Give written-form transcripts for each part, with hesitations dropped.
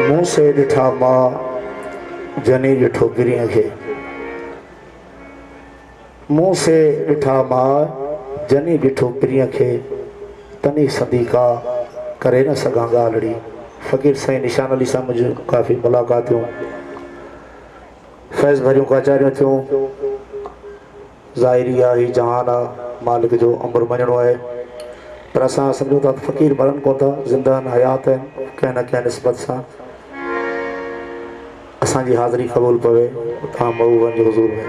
मुंह से ॾिठा मां जनी ॾिठो पिरीअ खे मुंह से ॾिठा मां जनी ॾिठो पिरीअ खे तनी सदीका करे न सघां ॻाल्हि फ़कीर साईं निशान अली सां मुंहिंजूं काफ़ी मुलाक़ातूं फैज़ भरियूं काचारियूं थियूं ज़ाहिरी आहे ही जहान आहे मालिक जो अमर मञिणो आहे पर असां सम्झूं था फ़कीर मरनि कोन था ज़िंदा आहिनि हयात आहिनि कंहिं न कंहिं निस्बत सां असांजी हाज़िरी क़बूल पवे तव्हां महबूबनि जो हुज़ूर में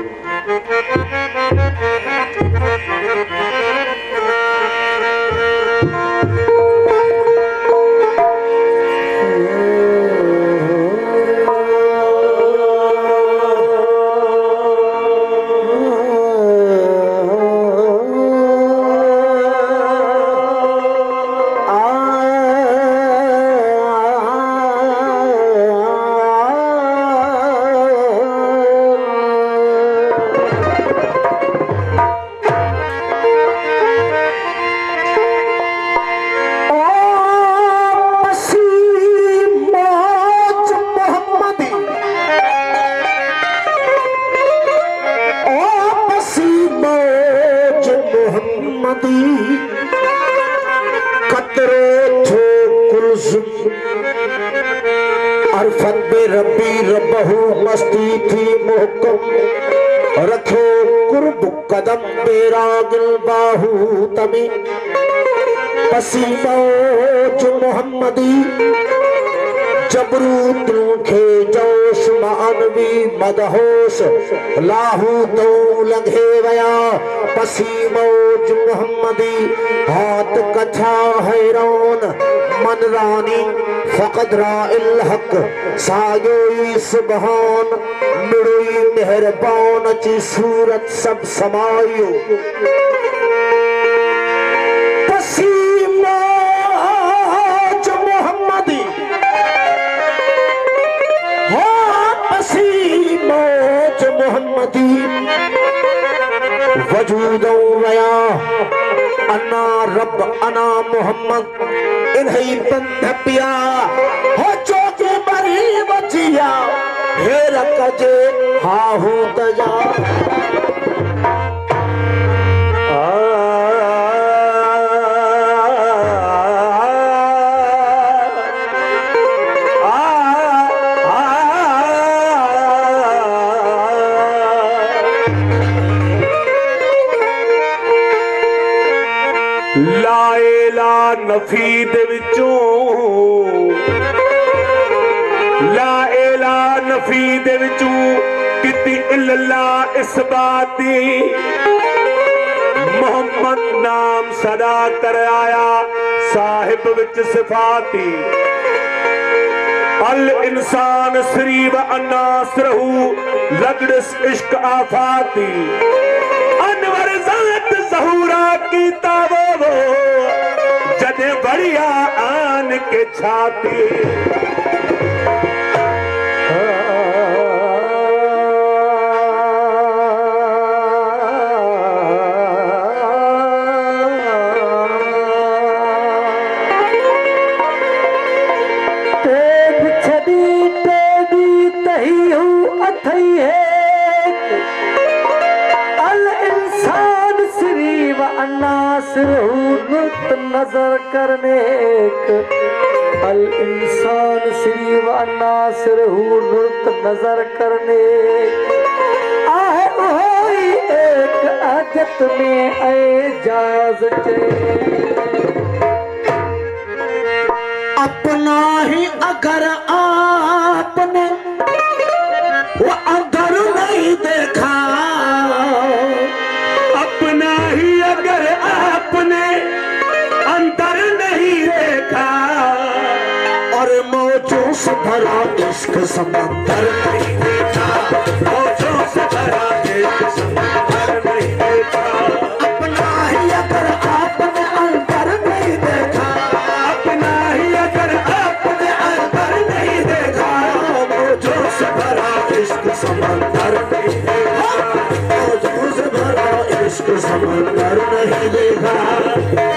मदहोश लाहू तो लंघे वया पसी मौज मोहम्मदी हाथ कथा हैरान मन रानी फकद राइल हक सायोई सुबहान मिड़ोई मेहरबान ची सूरत सब समायो पसी मौज मोहम्मदी मोहम्मदी वजूद वया अन्ना रब अना मोहम्मद इन्हीं बंद पिया हो चोके बरी बचिया हेर कजे हाहू तजा नफी दे विचों ला इला नफी दे विचों किती इल्ला इस बाती मोहम्मद नाम सदा कर आया साहिब विच सिफाती अल इंसान सरीब अन्नास रहू लगड़स इश्क आफाती अनवर ज़ात ज़हूरा की ताबो जदे बढ़िया आन के छाती नजर करने अल इंसान सिर्फ अन्नासर नूरत नजर करने आहे ओही एक अजत में एजाज चे अपना ही अगर आपने वो अगर नहीं देखा अपना ही अगर आपने अंतर नहीं देखा और मौजों से भरा इश्क समंदर नहीं देखा मौजों से भरा इश्क समंदर नहीं देखा अपना ही अगर आपने अंतर नहीं देखा अपना ही अगर आपने अंतर नहीं देखा मौजों से भरा इश्क समंदर नहीं देखा मौजों से भरा इश्क समंदर नहीं देखा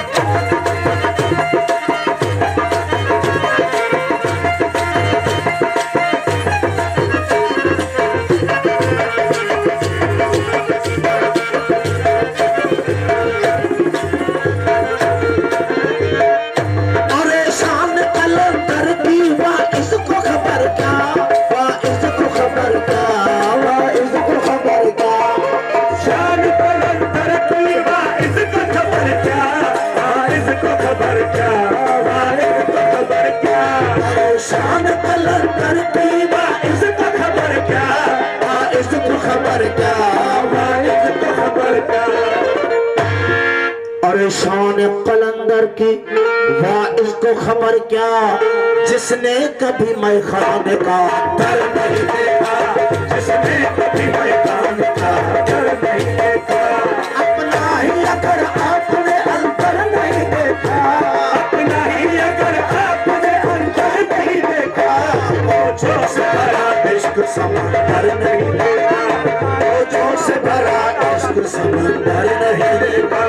शान कलंदर की वाइज को खबर क्या, वाइज को खबर क्या, वाइज को खबर क्या। और शान कलंदर की वाइज को खबर क्या, जिसने कभी मैखाने का दर नहीं देखा, जिसने कभी मैखाने का दर नहीं देखा। अपना ही अगर आपने अंतर नहीं देखा, अपना ही अगर आपने अंतर नहीं देखा, मौजों से भरा इश्क समंदर नहीं देखा, मौजों से भरा इश्क समंदर नहीं देखा।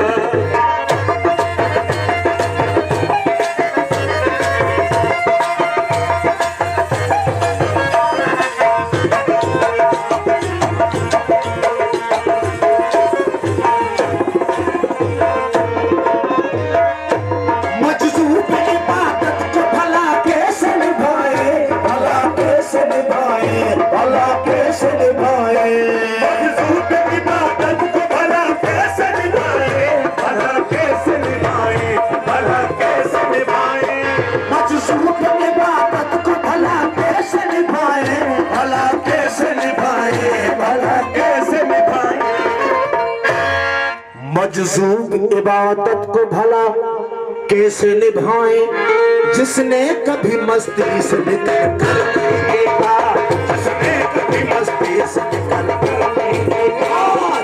मजज़ूब इबादत को भला कैसे निभाएं, जिसने कभी मस्ती से निकल कर नहीं देखा, जिसने कभी मस्ती से निकल कर नहीं देखा,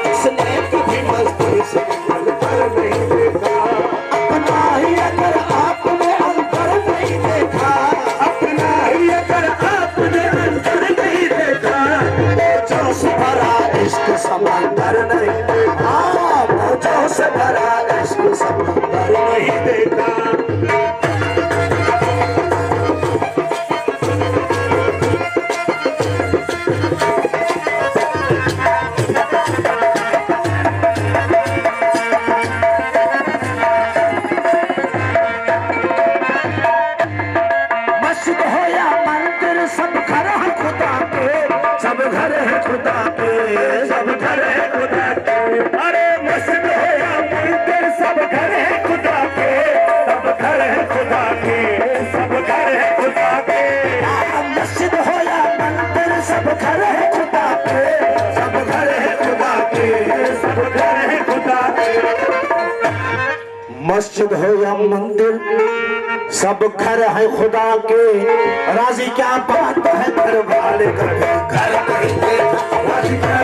जिसने कभी मस्ती से निकल कर नहीं देखा। अपना ही अगर आपने अंतर नहीं देखा, अपना ही अगर आपने अंतर नहीं देखा, मौजों से भरा इश्क समंदर नहीं देखा, मौजों से भरा इश्क समंदर नहीं देखा। मस्जिद हो या मंदिर सब घर है खुदा के, सब घर है खुदा के, सब घर है खुदा के। अरे मस्जिद हो या मंदिर सब घर है खुदा के, सब घर है खुदा के, सब घर है खुदा के। मस्जिद हो या मंदिर सब घर है खुदा के, सब घर है खुदा के, सब घर है खुदा के। मस्जिद हो या मंदिर सब घर है खुदा के, राजी क्या बात है घर वाले कभी घर नहीं देखा, राजी क्या